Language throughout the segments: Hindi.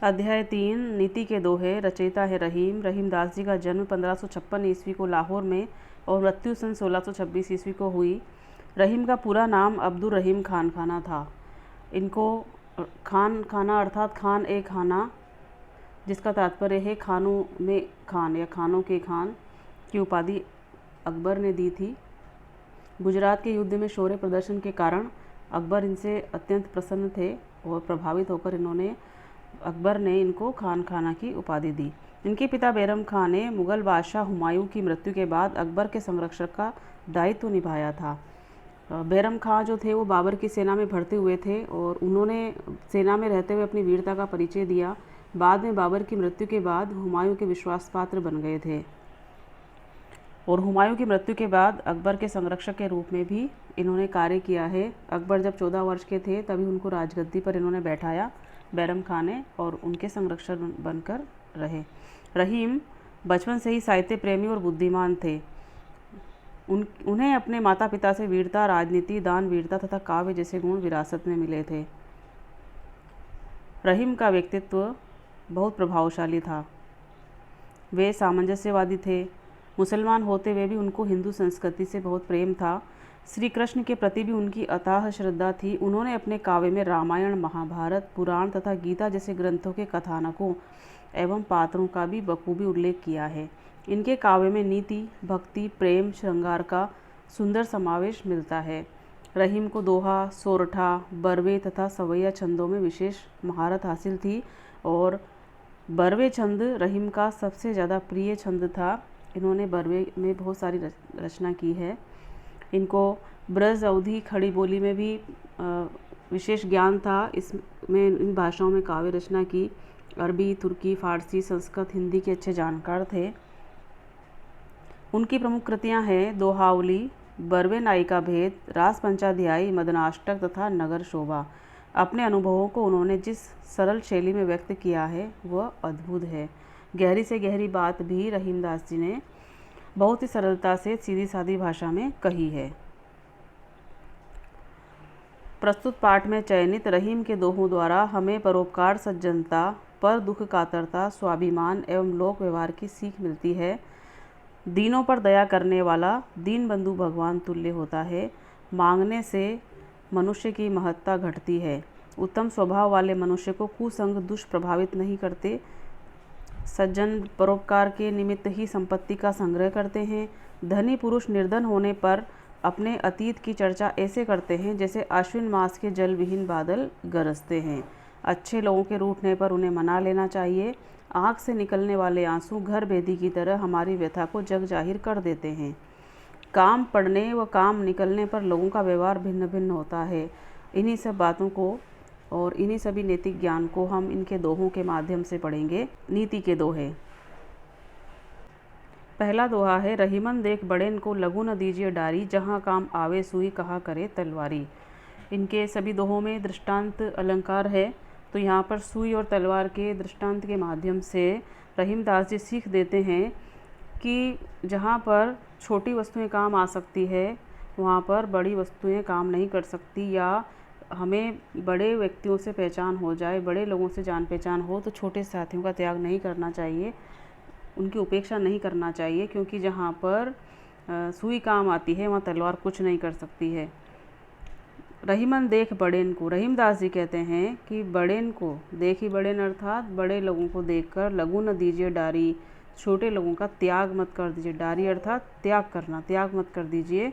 अध्याय 3 नीति के दोहे। रचयिता है रहीम। रहीमदास जी का जन्म 1556 ईस्वी को लाहौर में और मृत्यु सन 1626 ईस्वी को हुई। रहीम का पूरा नाम अब्दुल रहीम खान खाना था। इनको खान खाना अर्थात खान ए खाना, जिसका तात्पर्य है खानों में खान या खानों के खान, की उपाधि अकबर ने दी थी। गुजरात के युद्ध में शौर्य प्रदर्शन के कारण अकबर इनसे अत्यंत प्रसन्न थे और प्रभावित होकर अकबर ने इनको खान खाना की उपाधि दी। इनके पिता बैरम खान ने मुग़ल बादशाह हुमायूं की मृत्यु के बाद अकबर के संरक्षक का दायित्व निभाया था। बैरम खान जो थे वो बाबर की सेना में भर्ती हुए थे और उन्होंने सेना में रहते हुए अपनी वीरता का परिचय दिया। बाद में बाबर की मृत्यु के बाद हुमायूं के विश्वास पात्र बन गए थे और हुमायूं की मृत्यु के बाद अकबर के संरक्षक के रूप में भी इन्होंने कार्य किया है। अकबर जब 14 वर्ष के थे तभी उनको राजगद्दी पर इन्होंने बैठाया बैरम खान ने, और उनके संरक्षक बनकर रहे। रहीम बचपन से ही साहित्य प्रेमी और बुद्धिमान थे। उन्हें अपने माता पिता से वीरता, राजनीति, दानवीरता तथा काव्य जैसे गुण विरासत में मिले थे। रहीम का व्यक्तित्व बहुत प्रभावशाली था। वे सामंजस्यवादी थे। मुसलमान होते हुए भी उनको हिंदू संस्कृति से बहुत प्रेम था। श्री कृष्ण के प्रति भी उनकी अथाह श्रद्धा थी। उन्होंने अपने काव्य में रामायण, महाभारत, पुराण तथा गीता जैसे ग्रंथों के कथानकों एवं पात्रों का भी बखूबी उल्लेख किया है। इनके काव्य में नीति, भक्ति, प्रेम, श्रृंगार का सुंदर समावेश मिलता है। रहीम को दोहा, सोरठा, बरवे तथा सवैया छंदों में विशेष महारत हासिल थी और बरवे छंद रहीम का सबसे ज़्यादा प्रिय छंद था। इन्होंने बरवे में बहुत सारी रचना की है। इनको ब्रज, अवधी, खड़ी बोली में भी विशेष ज्ञान था। इसमें इन भाषाओं में काव्य रचना की। अरबी, तुर्की, फारसी, संस्कृत, हिंदी के अच्छे जानकार थे। उनकी प्रमुख कृतियां हैं दोहावली, बरवे नायिका भेद, रास पंचाध्यायी, मदनाष्टक तथा नगर शोभा। अपने अनुभवों को उन्होंने जिस सरल शैली में व्यक्त किया है वह अद्भुत है। गहरी से गहरी बात भी रहीमदास जी ने बहुत ही सरलता से सीधी सादी भाषा में कही है। प्रस्तुत पाठ में चयनित रहीम के दोहों द्वारा हमें परोपकार, सज्जनता, पर दुख कातरता, स्वाभिमान एवं लोक व्यवहार की सीख मिलती है। दीनों पर दया करने वाला दीन बंधु भगवान तुल्य होता है। मांगने से मनुष्य की महत्ता घटती है। उत्तम स्वभाव वाले मनुष्य को कुसंग दुष्प्रभावित नहीं करते। सज्जन परोपकार के निमित्त ही संपत्ति का संग्रह करते हैं। धनी पुरुष निर्धन होने पर अपने अतीत की चर्चा ऐसे करते हैं जैसे आश्विन मास के जल विहीन बादल गरजते हैं। अच्छे लोगों के रूठने पर उन्हें मना लेना चाहिए। आँख से निकलने वाले आंसू घर भेदी की तरह हमारी व्यथा को जग जाहिर कर देते हैं। काम पड़ने व काम निकलने पर लोगों का व्यवहार भिन्न भिन्न होता है। इन्हीं सब बातों को और इन्हीं सभी नैतिक ज्ञान को हम इनके दोहों के माध्यम से पढ़ेंगे। नीति के दोहे। पहला दोहा है, रहीमन देख बड़ेन को लघु न दीजिए डारी, जहाँ काम आवे सुई कहा करे तलवारी। इनके सभी दोहों में दृष्टांत अलंकार है, तो यहाँ पर सुई और तलवार के दृष्टांत के माध्यम से रहीमदास जी सीख देते हैं कि जहाँ पर छोटी वस्तुएं काम आ सकती है वहाँ पर बड़ी वस्तुएं काम नहीं कर सकती, या हमें बड़े व्यक्तियों से पहचान हो जाए, बड़े लोगों से जान पहचान हो तो छोटे साथियों का त्याग नहीं करना चाहिए, उनकी उपेक्षा नहीं करना चाहिए, क्योंकि जहाँ पर सुई काम आती है वहाँ तलवार कुछ नहीं कर सकती है। रहीमन देख बड़ेन को, रहीमदास जी कहते हैं कि बड़ेन को देखी, बड़ेन अर्थात बड़े लोगों को देखकर लघु न दीजिए डारी, छोटे लोगों का त्याग मत कर दीजिए। डारी अर्थात त्याग करना, त्याग मत कर दीजिए।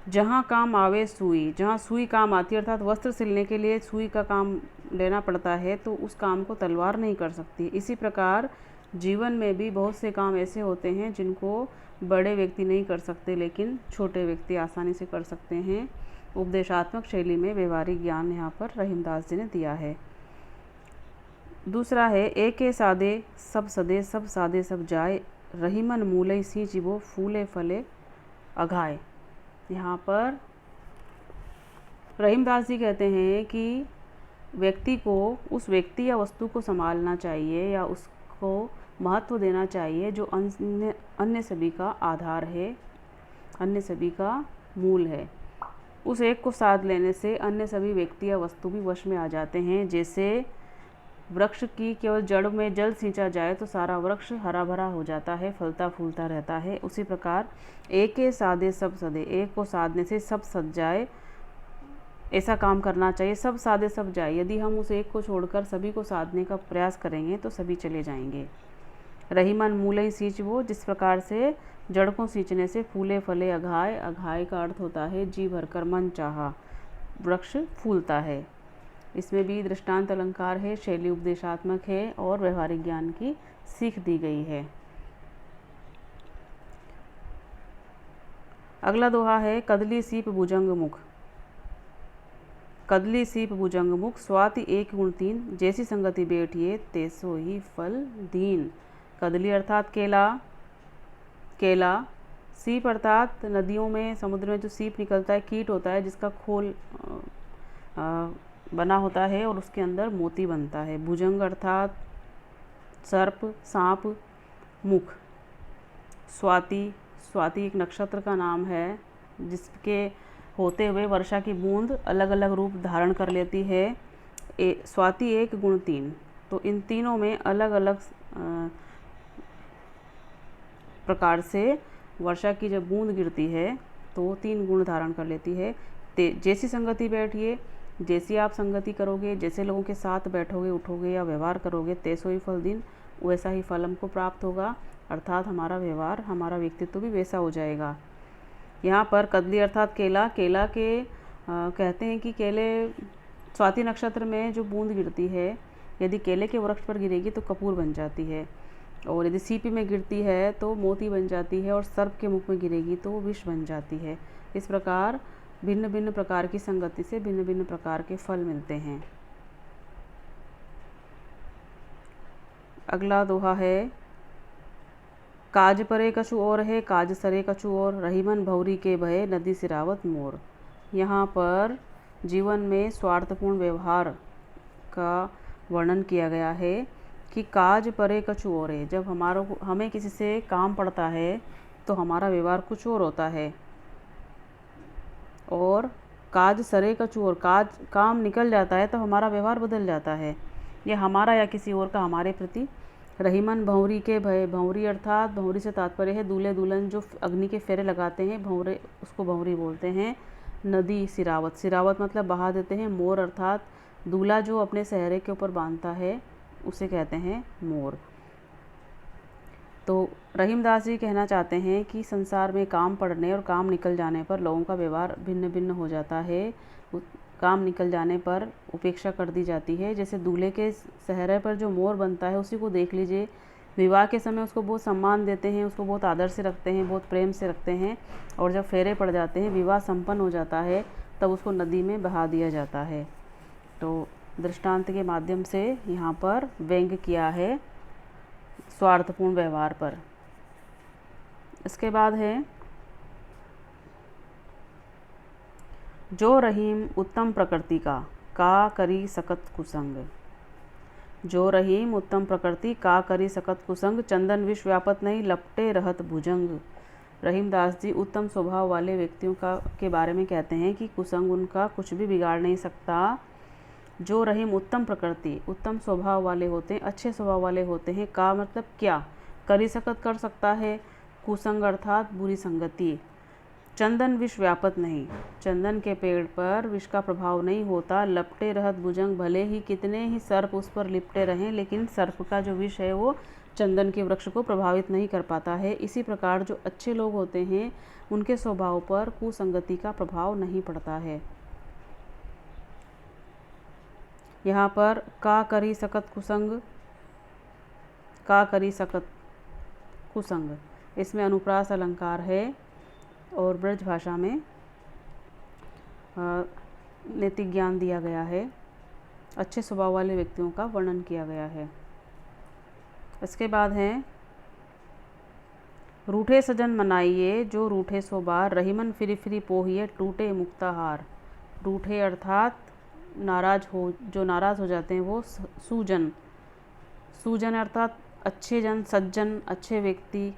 जहाँ काम आवे सुई, जहाँ सुई काम आती है अर्थात वस्त्र सिलने के लिए सुई का काम लेना पड़ता है, तो उस काम को तलवार नहीं कर सकती। इसी प्रकार जीवन में भी बहुत से काम ऐसे होते हैं जिनको बड़े व्यक्ति नहीं कर सकते, लेकिन छोटे व्यक्ति आसानी से कर सकते हैं। उपदेशात्मक शैली में व्यवहारिक ज्ञान यहाँ पर रहीमदास जी ने दिया है। दूसरा है, एक सादे सब सदे, सब सादे सब जाए, रहीमन मूलय सी जीवो फूले फले अघाए। यहाँ पर रहीमदास जी कहते हैं कि व्यक्ति को उस व्यक्ति या वस्तु को संभालना चाहिए या उसको महत्व देना चाहिए जो अन्य सभी का आधार है, अन्य सभी का मूल है। उस एक को साध लेने से अन्य सभी व्यक्ति या वस्तु भी वश में आ जाते हैं। जैसे वृक्ष की केवल जड़ में जल सींचा जाए तो सारा वृक्ष हरा भरा हो जाता है, फलता फूलता रहता है। उसी प्रकार एक के साधे सब सधे, एक को साधने से सब सध जाए, ऐसा काम करना चाहिए। सब साधे सब जाए, यदि हम उस एक को छोड़कर सभी को साधने का प्रयास करेंगे तो सभी चले जाएंगे। रही मन मूलई सींच वो, जिस प्रकार से जड़ को सींचने से फूले फले अघाय, अघाय का अर्थ होता है जी भरकर मन चाहा, वृक्ष फूलता है। इसमें भी दृष्टांत अलंकार है, शैली उपदेशात्मक है और व्यवहारिक ज्ञान की सीख दी गई है। अगला दोहा है कदली सीप भुजंग मुख। कदली सीप भुजंग मुख, स्वाति एक गुण तीन, जैसी संगति बैठिए तैसो ही फल दीन। कदली अर्थात केला, केला, सीप अर्थात नदियों में समुद्र में जो सीप निकलता है, कीट होता है जिसका खोल बना होता है और उसके अंदर मोती बनता है। भुजंग अर्थात सर्प, सांप। मुख, स्वाति, स्वाति एक नक्षत्र का नाम है जिसके होते हुए वर्षा की बूंद अलग अलग रूप धारण कर लेती है। स्वाति एक गुण तीन, तो इन तीनों में अलग अलग प्रकार से वर्षा की जब बूंद गिरती है तो तीन गुण धारण कर लेती है। जैसी संगति बैठिए, जैसी आप संगति करोगे, जैसे लोगों के साथ बैठोगे, उठोगे या व्यवहार करोगे, तैसो ही फल दिन, वैसा ही फल हमको प्राप्त होगा। अर्थात हमारा व्यवहार, हमारा व्यक्तित्व भी वैसा हो जाएगा। यहाँ पर कदली अर्थात केला, केला के कहते हैं कि केले स्वाति नक्षत्र में जो बूंद गिरती है, यदि केले के वृक्ष पर गिरेगी तो कपूर बन जाती है, और यदि सीपी में गिरती है तो मोती बन जाती है, और सर्प के मुख में गिरेगी तो विष बन जाती है। इस प्रकार भिन्न भिन्न प्रकार की संगति से भिन्न भिन्न प्रकार के फल मिलते हैं। अगला दोहा है काज परे कछु और है, काज सरे कछु और, रही मन भौरी के भय, नदी सिरावत मोर। यहाँ पर जीवन में स्वार्थपूर्ण व्यवहार का वर्णन किया गया है कि काज परे कछु और है। जब हमें किसी से काम पड़ता है तो हमारा व्यवहार कुछ और होता है, और काज सरे कछु और, काम निकल जाता है तो हमारा व्यवहार बदल जाता है, यह हमारा या किसी और का हमारे प्रति। रहीमन भंवरी के भय, भंवरी अर्थात, भंवरी से तात्पर्य है दूल्हे दुल्हन जो अग्नि के फेरे लगाते हैं, भंवरे उसको भंवरी बोलते हैं। नदी सिरावत, सिरावत मतलब बहा देते हैं। मोर अर्थात दूल्हा जो अपने सहरे के ऊपर बांधता है उसे कहते हैं मोर। तो रहीमदास जी कहना चाहते हैं कि संसार में काम पड़ने और काम निकल जाने पर लोगों का व्यवहार भिन्न भिन्न हो जाता है। काम निकल जाने पर उपेक्षा कर दी जाती है। जैसे दूल्हे के सहरे पर जो मोर बनता है उसी को देख लीजिए, विवाह के समय उसको बहुत सम्मान देते हैं, उसको बहुत आदर से रखते हैं, बहुत प्रेम से रखते हैं, और जब फेरे पड़ जाते हैं, विवाह संपन्न हो जाता है, तब उसको नदी में बहा दिया जाता है। तो दृष्टांत के माध्यम से यहाँ पर व्यंग्य किया है स्वार्थपूर्ण व्यवहार पर। इसके बाद है जो रहीम उत्तम प्रकृति का करी सकत कुसंग। जो रहीम उत्तम प्रकृति का करी सकत कुसंग, चंदन विष व्यापत नहीं, लपटे रहत भुजंग। रहीमदास जी उत्तम स्वभाव वाले व्यक्तियों के बारे में कहते हैं कि कुसंग उनका कुछ भी बिगाड़ नहीं सकता। जो रहीम उत्तम प्रकृति, उत्तम स्वभाव वाले होते हैं, अच्छे स्वभाव वाले होते हैं। का मतलब क्या, करी सकत कर सकता है, कुसंग अर्थात बुरी संगति। चंदन विष व्यापत नहीं, चंदन के पेड़ पर विष का प्रभाव नहीं होता। लपटे रहत भुजंग, भले ही कितने ही सर्प उस पर लिपटे रहें, लेकिन सर्प का जो विष है वो चंदन के वृक्ष को प्रभावित नहीं कर पाता है। इसी प्रकार जो अच्छे लोग होते हैं उनके स्वभाव पर कुसंगति का प्रभाव नहीं पड़ता है। यहाँ पर का करी सकत कुसंग, का करी सकत कुसंग, इसमें अनुप्रास अलंकार है और ब्रज भाषा में नैतिक ज्ञान दिया गया है। अच्छे स्वभाव वाले व्यक्तियों का वर्णन किया गया है। इसके बाद है रूठे सजन मनाइए, जो रूठे सो बार, रहीमन फिरी फिरी पोहिए, टूटे मुक्ताहार। रूठे अर्थात नाराज हो, जो नाराज़ हो जाते हैं वो सूजन। सूजन अर्थात अच्छे जन, सज्जन, अच्छे व्यक्ति,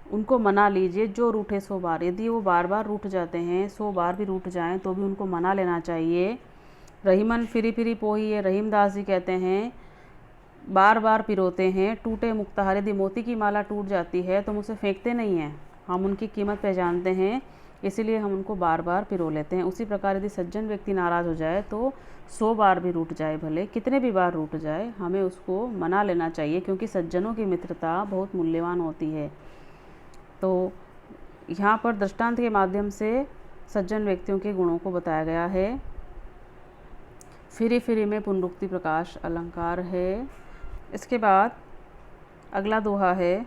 उनको मना लीजिए। जो रूठे सो बार, यदि वो बार बार रूठ जाते हैं, 100 बार भी रूठ जाएं तो भी उनको मना लेना चाहिए। रहीमन फिरी फिरी पोही है। रहीमदास जी कहते हैं बार बार पिरोते हैं। टूटे मुक्ताहार, यदि मोती की माला टूट जाती है तो हम उसे फेंकते नहीं हैं, हम उनकी कीमत पहचानते हैं, इसीलिए हम उनको बार बार पिरो लेते हैं। उसी प्रकार यदि सज्जन व्यक्ति नाराज़ हो जाए तो 100 बार भी रूठ जाए, भले कितने भी बार रूठ जाए, हमें उसको मना लेना चाहिए, क्योंकि सज्जनों की मित्रता बहुत मूल्यवान होती है। तो यहाँ पर दृष्टांत के माध्यम से सज्जन व्यक्तियों के गुणों को बताया गया है। फिरी फिरी में पुनरुक्ति प्रकाश अलंकार है। इसके बाद अगला दोहा है,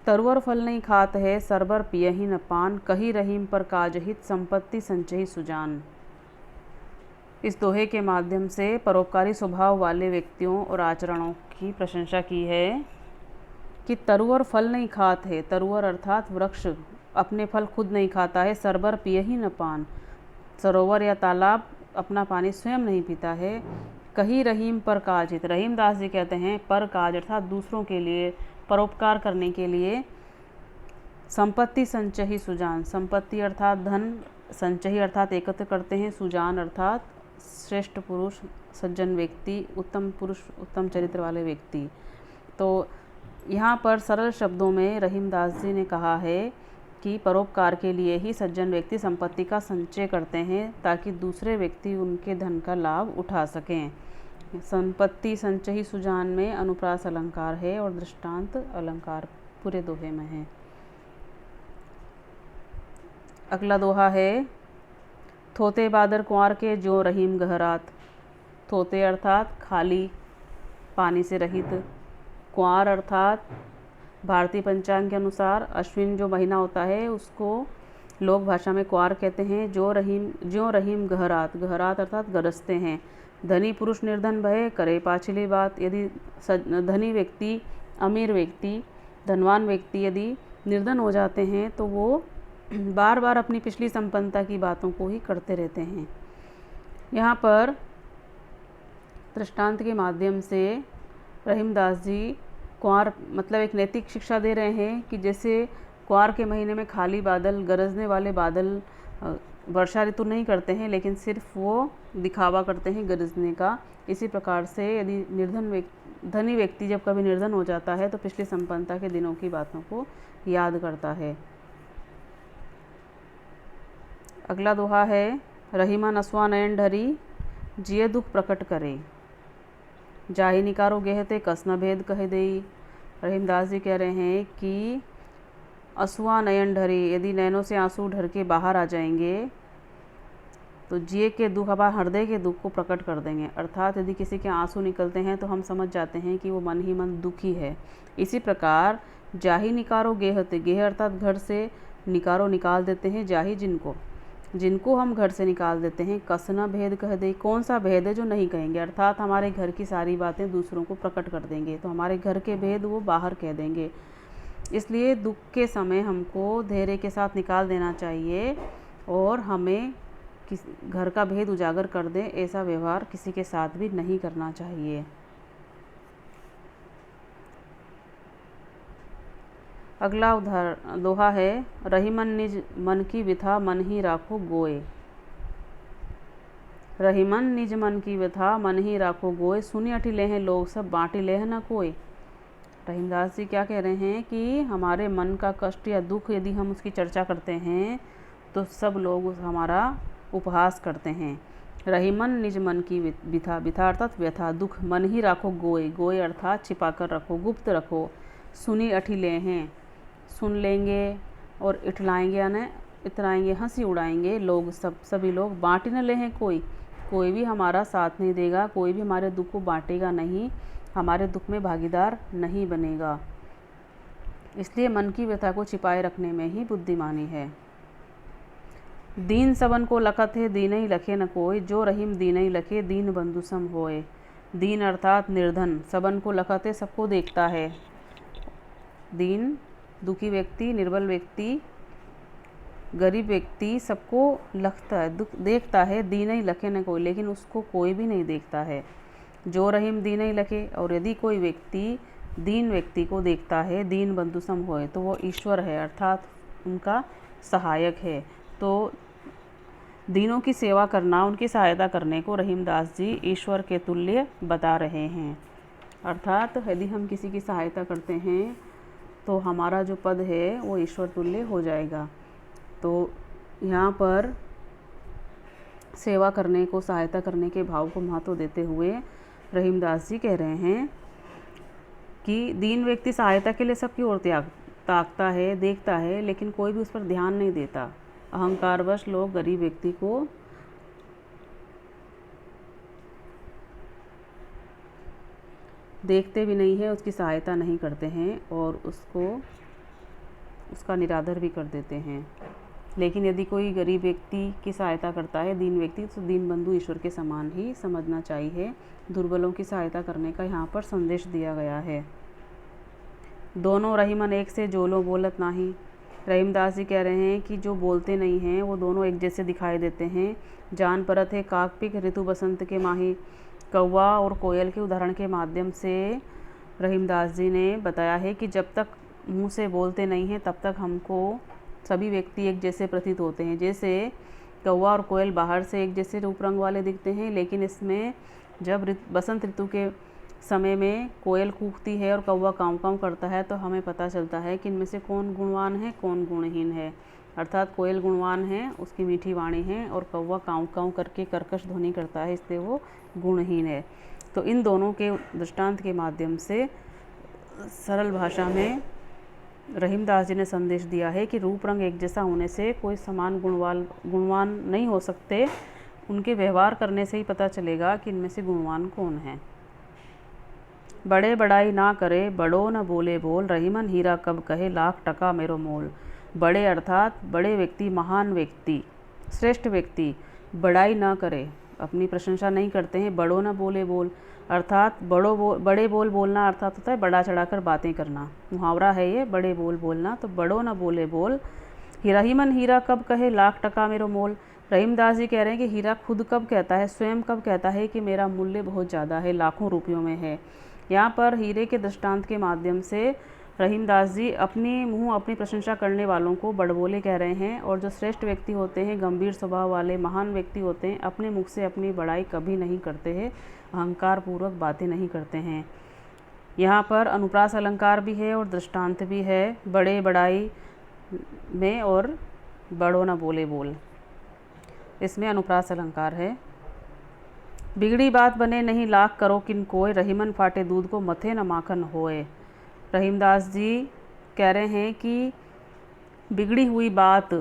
तरुवर फल नहीं खात है, सरबर पियहि न पान, कही रहीम पर काजहित, संपत्ति संचयी सुजान। इस दोहे के माध्यम से परोपकारी स्वभाव वाले व्यक्तियों और आचरणों की प्रशंसा की है कि तरुवर फल नहीं खात है, तरुवर अर्थात वृक्ष अपने फल खुद नहीं खाता है, सरबर पियहि न पान, सरोवर या तालाब अपना पानी स्वयं नहीं पीता है, कही रहीम पर काजित, रहीमदास जी कहते हैं पर काज अर्थात दूसरों के लिए परोपकार करने के लिए, संपत्ति संचयी सुजान, संपत्ति अर्थात धन, संचयी अर्थात एकत्र करते हैं, सुजान अर्थात श्रेष्ठ पुरुष, सज्जन व्यक्ति, उत्तम पुरुष, उत्तम चरित्र वाले व्यक्ति। तो यहाँ पर सरल शब्दों में रहीमदास जी ने कहा है कि परोपकार के लिए ही सज्जन व्यक्ति संपत्ति का संचय करते हैं, ताकि दूसरे व्यक्ति उनके धन का लाभ उठा सकें। संपत्ति संचयी सुजान में अनुप्रास अलंकार है और दृष्टांत अलंकार पूरे दोहे में है। अगला दोहा है, थोते बादर कुंवर के जो रहीम गहरात। थोते अर्थात खाली, पानी से रहित। कुंवर अर्थात भारतीय पंचांग के अनुसार अश्विन जो महीना होता है उसको लोक भाषा में कुंवर कहते हैं। जो रहीम गहरात, गहरात अर्थात गरजते हैं। धनी पुरुष निर्धन भय, करे पाछली बात। यदि धनी व्यक्ति, अमीर व्यक्ति, धनवान व्यक्ति यदि निर्धन हो जाते हैं तो वो बार बार अपनी पिछली संपन्नता की बातों को ही करते रहते हैं। यहाँ पर दृष्टांत के माध्यम से रहीमदास जी कुंवर मतलब एक नैतिक शिक्षा दे रहे हैं कि जैसे कुंवर के महीने में खाली बादल, गरजने वाले बादल वर्षा ऋतु नहीं करते हैं, लेकिन सिर्फ वो दिखावा करते हैं गरजने का। इसी प्रकार से यदि धनी व्यक्ति जब कभी निर्धन हो जाता है तो पिछली संपन्नता के दिनों की बातों को याद करता है। अगला दोहा है, रहीमा नसवा नयन ढरी, जिये दुख प्रकट करे, जाहि निकारो गेहते कस न भेद कह देई। रहीमदास जी कह रहे हैं कि असुआ नयन ढरी, यदि नैनों से आंसू ढर के बाहर आ जाएंगे तो जिए के दुख, हमारे हृदय के दुख को प्रकट कर देंगे। अर्थात यदि किसी के आंसू निकलते हैं तो हम समझ जाते हैं कि वो मन ही मन दुखी है। इसी प्रकार जाहि निकारो गेहते, गेह अर्थात घर से, निकारो निकाल देते हैं, जाहि जिनको हम घर से निकाल देते हैं, कसना भेद कह दे, कौन सा भेद है जो नहीं कहेंगे, अर्थात हमारे घर की सारी बातें दूसरों को प्रकट कर देंगे, तो हमारे घर के भेद वो बाहर कह देंगे। इसलिए दुख के समय हमको धैर्य के साथ निकाल देना चाहिए और हमें घर का भेद उजागर कर दें ऐसा व्यवहार किसी के साथ भी नहीं करना चाहिए। अगला दोहा है, रहीमन निज मन की व्यथा मन ही राखो गोए। रहीमन निज मन की व्यथा मन ही राखो गोए, सुनि अठी लेह लोग सब बाँटी लेह न कोय। रहीमदास जी क्या कह रहे हैं कि हमारे मन का कष्ट या दुख यदि हम उसकी चर्चा करते हैं तो सब लोग हमारा उपहास करते हैं। रहीमन निज मन की व्यथा, व्यथा अर्थात व्यथा, दुख, मन ही राखो गोए, गोए अर्थात छिपा कर रखो, गुप्त रखो। सुनी अठी लेह, सुन लेंगे और इठलाएंगे यानी इतराएंगे, हंसी उड़ाएंगे लोग, सभी लोग। बाँटी न लें कोई भी हमारा साथ नहीं देगा, कोई भी हमारे दुख को बांटेगा नहीं, हमारे दुख में भागीदार नहीं बनेगा। इसलिए मन की व्यथा को छिपाए रखने में ही बुद्धिमानी है। दीन सबन को लखत है, दीनहि लखे न कोय, जो रहीम दीनहि लखे, दीन बंधु सम होए। दीन अर्थात निर्धन, सबन को लखत है, सबको देखता है। दीन दुखी व्यक्ति, निर्बल व्यक्ति, गरीब व्यक्ति सबको लखता है, दुख देखता है। दीनहि लखे न कोय, लेकिन उसको कोई भी नहीं देखता है। जो रहीम दीनहि लखे, और यदि कोई व्यक्ति दीन व्यक्ति को देखता है, दीन बंधु सम होए, तो वो ईश्वर है अर्थात उनका सहायक है। तो दीनों की सेवा करना, उनकी सहायता करने को रहीमदास जी ईश्वर के तुल्य बता रहे हैं। अर्थात यदि हम किसी की सहायता करते हैं तो हमारा जो पद है वो ईश्वर तुल्य हो जाएगा। तो यहाँ पर सेवा करने को, सहायता करने के भाव को महत्व देते हुए रहीमदास जी कह रहे हैं कि दीन व्यक्ति सहायता के लिए सबकी ओर ताकता है, देखता है, लेकिन कोई भी उस पर ध्यान नहीं देता। अहंकारवश लोग गरीब व्यक्ति को देखते भी नहीं है, उसकी सहायता नहीं करते हैं और उसका निरादर भी कर देते हैं। लेकिन यदि कोई गरीब व्यक्ति की सहायता करता है, दीन व्यक्ति, तो दीन बंधु ईश्वर के समान ही समझना चाहिए। दुर्बलों की सहायता करने का यहाँ पर संदेश दिया गया है। दोनों रहीमन एक से जोलो बोलत नाही। रहीमदास जी कह रहे हैं कि जो बोलते नहीं हैं वो दोनों एक जैसे दिखाई देते हैं। जान परत है काकपिक ऋतु बसंत के माही। कौवा और कोयल के उदाहरण के माध्यम से रहीमदास जी ने बताया है कि जब तक मुंह से बोलते नहीं हैं तब तक हमको सभी व्यक्ति एक जैसे प्रतीत होते हैं। जैसे कौवा और कोयल बाहर से एक जैसे रूप रंग वाले दिखते हैं, लेकिन इसमें जब बसंत ऋतु के समय में कोयल कूकती है और कौवा काँव काँव करता है तो हमें पता चलता है कि इनमें से कौन गुणवान है, कौन गुणहीन है। अर्थात कोयल गुणवान है, उसकी मीठी वाणी है, और कौवा काँव काँव करके कर्कश ध्वनि करता है, इसलिए वो गुणहीन है। तो इन दोनों के दृष्टांत के माध्यम से सरल भाषा में रहीमदास जी ने संदेश दिया है कि रूप रंग एक जैसा होने से कोई समान गुणवान नहीं हो सकते। उनके व्यवहार करने से ही पता चलेगा कि इनमें से गुणवान कौन है। बड़े बड़ाई ना करे, बड़ो न बोले बोल, रहीमन हीरा कब कहे, लाख टका मेरो मोल। बड़े अर्थात बड़े व्यक्ति, महान व्यक्ति, श्रेष्ठ व्यक्ति बड़ाई ना करे, अपनी प्रशंसा नहीं करते हैं। बड़ो न बोले बोल अर्थात बड़े बोल बोलना अर्थात होता है बड़ा चढ़ाकर बातें करना, मुहावरा है ये, बड़े बोल बोलना। तो बड़ो न बोले बोल, रहीमन हीरा कब कहे, लाख टका मेरो मोल। रहीमदास जी कह रहे हैं कि हीरा खुद कब कहता है, स्वयं कब कहता है कि मेरा मूल्य बहुत ज़्यादा है, लाखों रुपयों में है। यहाँ पर हीरे के दृष्टांत के माध्यम से रहीमदास जी अपनी प्रशंसा करने वालों को बड़बोले कह रहे हैं, और जो श्रेष्ठ व्यक्ति होते हैं, गंभीर स्वभाव वाले महान व्यक्ति होते हैं, अपने मुख से अपनी बड़ाई कभी नहीं करते हैं, अहंकार पूर्वक बातें नहीं करते हैं। यहाँ पर अनुप्रास अलंकार भी है और दृष्टांत भी है, बड़े बड़ाई में और बड़ो न बोले बोल, इसमें अनुप्रास अलंकार है। बिगड़ी बात बने नहीं, लाख करो किन कोय, रहीमन फाटे दूध को मथे न माखन होए। रहीमदास जी कह रहे हैं कि बिगड़ी हुई बात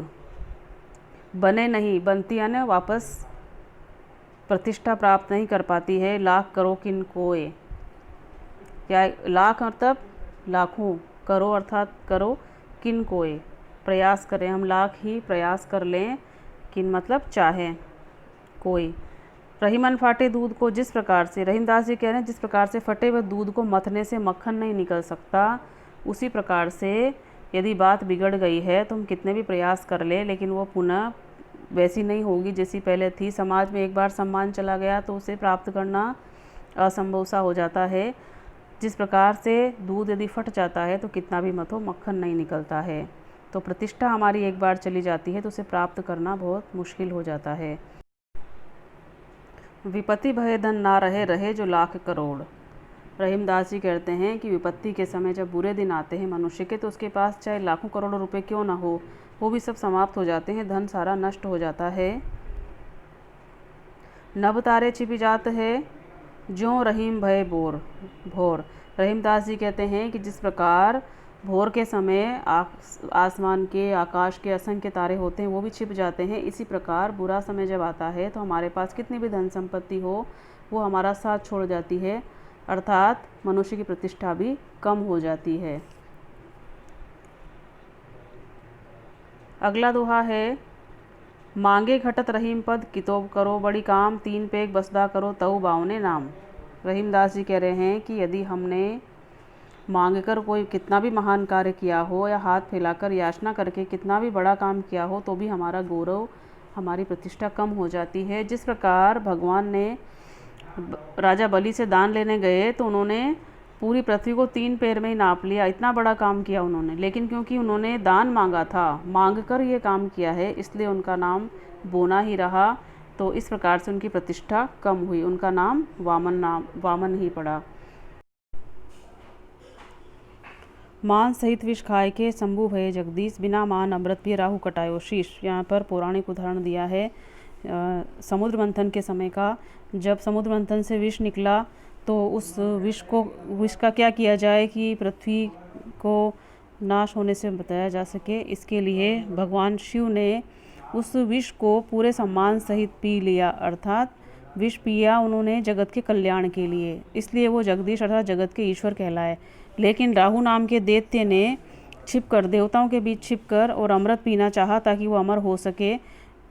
बने नहीं, बनती यानी वापस प्रतिष्ठा प्राप्त नहीं कर पाती है। लाख करो किन कोय, क्या लाख मतलब लाखों, करो अर्थात करो, किन कोय प्रयास करें, हम लाख ही प्रयास कर लें, किन मतलब चाहें, कोई। रहीमन फाटे दूध को, जिस प्रकार से रहीमदास जी कह रहे हैं जिस प्रकार से फटे हुए दूध को मथने से मक्खन नहीं निकल सकता, उसी प्रकार से यदि बात बिगड़ गई है तो हम कितने भी प्रयास कर ले, लेकिन वो पुनः वैसी नहीं होगी जैसी पहले थी। समाज में एक बार सम्मान चला गया तो उसे प्राप्त करना असंभव सा हो जाता है। जिस प्रकार से दूध यदि फट जाता है तो कितना भी मथो मक्खन नहीं निकलता है। तो प्रतिष्ठा हमारी एक बार चली जाती है तो उसे प्राप्त करना बहुत मुश्किल हो जाता है। विपत्ति भय धन ना रहे, रहे जो लाख करोड़। रहीमदास जी कहते हैं कि विपत्ति के समय जब बुरे दिन आते हैं मनुष्य के, तो उसके पास चाहे लाखों करोड़ों रुपए क्यों ना हो, वो भी सब समाप्त हो जाते हैं, धन सारा नष्ट हो जाता है। नभ तारे छिपी जात है, ज्यों रहीम भय भोर। रहीमदास जी कहते हैं कि जिस प्रकार भोर के समय आसमान के, आकाश के असंख्य तारे होते हैं वो भी छिप जाते हैं, इसी प्रकार बुरा समय जब आता है तो हमारे पास कितनी भी धन संपत्ति हो वो हमारा साथ छोड़ जाती है, अर्थात मनुष्य की प्रतिष्ठा भी कम हो जाती है। अगला दोहा है, मांगे घटत रहीम पद, कितोब करो बड़ी काम, तीन पेग बसदा करो तऊ बावने नाम। रहीमदास जी कह रहे हैं कि यदि हमने मांगकर कोई कितना भी महान कार्य किया हो या हाथ फैलाकर याचना करके कितना भी बड़ा काम किया हो तो भी हमारा गौरव, हमारी प्रतिष्ठा कम हो जाती है। जिस प्रकार भगवान ने राजा बलि से दान लेने गए तो उन्होंने पूरी पृथ्वी को 3 पैर में ही नाप लिया, इतना बड़ा काम किया उन्होंने, लेकिन क्योंकि उन्होंने दान मांगा था, मांगकर ये काम किया है, इसलिए उनका नाम बोना ही रहा, तो इस प्रकार से उनकी प्रतिष्ठा कम हुई, उनका नाम वामन ही पड़ा। मान सहित विष खाए के शंभु भये जगदीश, बिना मान अमृत पिए राहु कटायो शीश। यहाँ पर पौराणिक उदाहरण दिया है समुद्र मंथन के समय का। जब समुद्र मंथन से विष निकला तो उस विष का क्या किया जाए कि पृथ्वी को नाश होने से बचाया जा सके। इसके लिए भगवान शिव ने उस विष को पूरे सम्मान सहित पी लिया, अर्थात विष पिया उन्होंने जगत के कल्याण के लिए, इसलिए वो जगदीश अर्थात जगत के ईश्वर कहलाए। लेकिन राहु नाम के दैत्य ने छिपकर देवताओं के बीच छिपकर और अमृत पीना चाहा ताकि वो अमर हो सके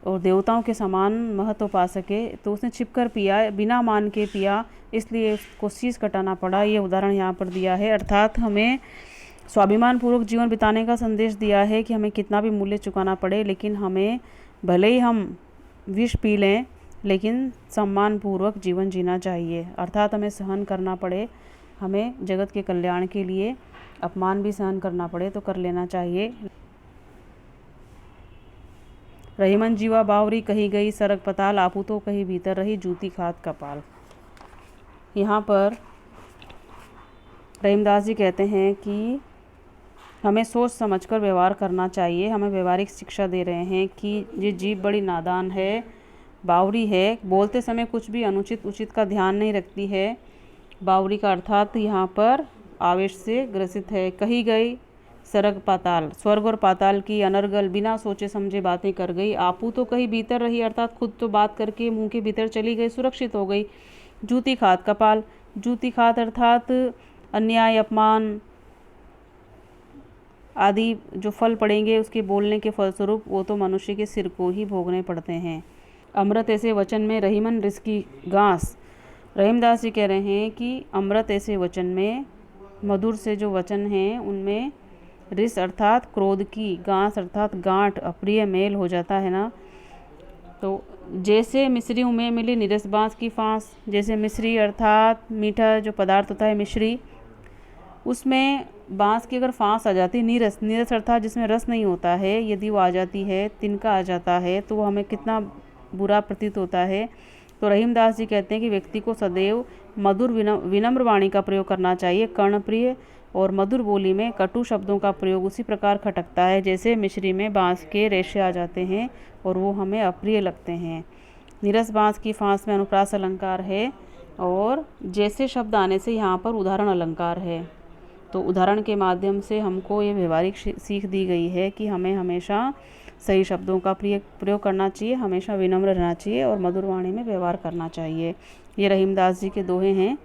और देवताओं के समान महत्व पा सके, तो उसने छिपकर पिया, बिना मान के पिया, इसलिए उसको शीश कटाना पड़ा। ये उदाहरण यहाँ पर दिया है, अर्थात हमें स्वाभिमान पूर्वक जीवन बिताने का संदेश दिया है कि हमें कितना भी मूल्य चुकाना पड़े, लेकिन हमें भले ही हम विष पी लें लेकिन सम्मान पूर्वक जीवन जीना चाहिए। अर्थात हमें सहन करना पड़े, हमें जगत के कल्याण के लिए अपमान भी सहन करना पड़े तो कर लेना चाहिए। रहीमन जीवा बावरी कही गई सरग पताल, आपू तो कहीं भीतर रही जूती खात कपाल। यहाँ पर रहीमदास जी कहते हैं कि हमें सोच समझकर व्यवहार करना चाहिए। हमें व्यवहारिक शिक्षा दे रहे हैं कि ये जीभ बड़ी नादान है, बावरी है, बोलते समय कुछ भी अनुचित उचित का ध्यान नहीं रखती है। बावरी का अर्थात यहाँ पर आवेश से ग्रसित है। कही गई सरग पाताल, स्वर्ग और पाताल की अनर्गल बिना सोचे समझे बातें कर गई। आपू तो कहीं भीतर रही, अर्थात खुद तो बात करके मुंह के भीतर चली गई, सुरक्षित हो गई। जूती खात कपाल, जूती खात अर्थात अन्याय, अपमान आदि जो फल पड़ेंगे उसके बोलने के फलस्वरूप वो तो मनुष्य के सिर को ही भोगने पड़ते हैं। अमृत ऐसे वचन में रहीमन रिस की घास। रहीमदास जी कह रहे हैं कि अमृत ऐसे वचन में, मधुर से जो वचन हैं उनमें रिस अर्थात क्रोध की, घास अर्थात गांठ, अप्रिय मेल हो जाता है ना। तो जैसे मिश्री में मिली निरस बाँस की फांस, जैसे मिश्री अर्थात मीठा जो पदार्थ होता है मिश्री, उसमें बाँस की अगर फांस आ जाती है, नीरस अर्थात जिसमें रस नहीं होता है, यदि वो आ जाती है, तिनका आ जाता है, तो वो हमें कितना बुरा प्रतीत होता है। तो रहीमदास जी कहते हैं कि व्यक्ति को सदैव मधुर विनम्र वाणी का प्रयोग करना चाहिए। कर्णप्रिय और मधुर बोली में कटु शब्दों का प्रयोग उसी प्रकार खटकता है जैसे मिश्री में बाँस के रेशे आ जाते हैं और वो हमें अप्रिय लगते हैं। निरस बाँस की फांस में अनुप्रास अलंकार है और जैसे शब्द आने से यहाँ पर उदाहरण अलंकार है। तो उदाहरण के माध्यम से हमको ये व्यवहारिक सीख दी गई है कि हमें हमेशा सही शब्दों का प्रयोग करना चाहिए, हमेशा विनम्र रहना चाहिए और मधुर वाणी में व्यवहार करना चाहिए। ये रहीमदास जी के दोहे हैं।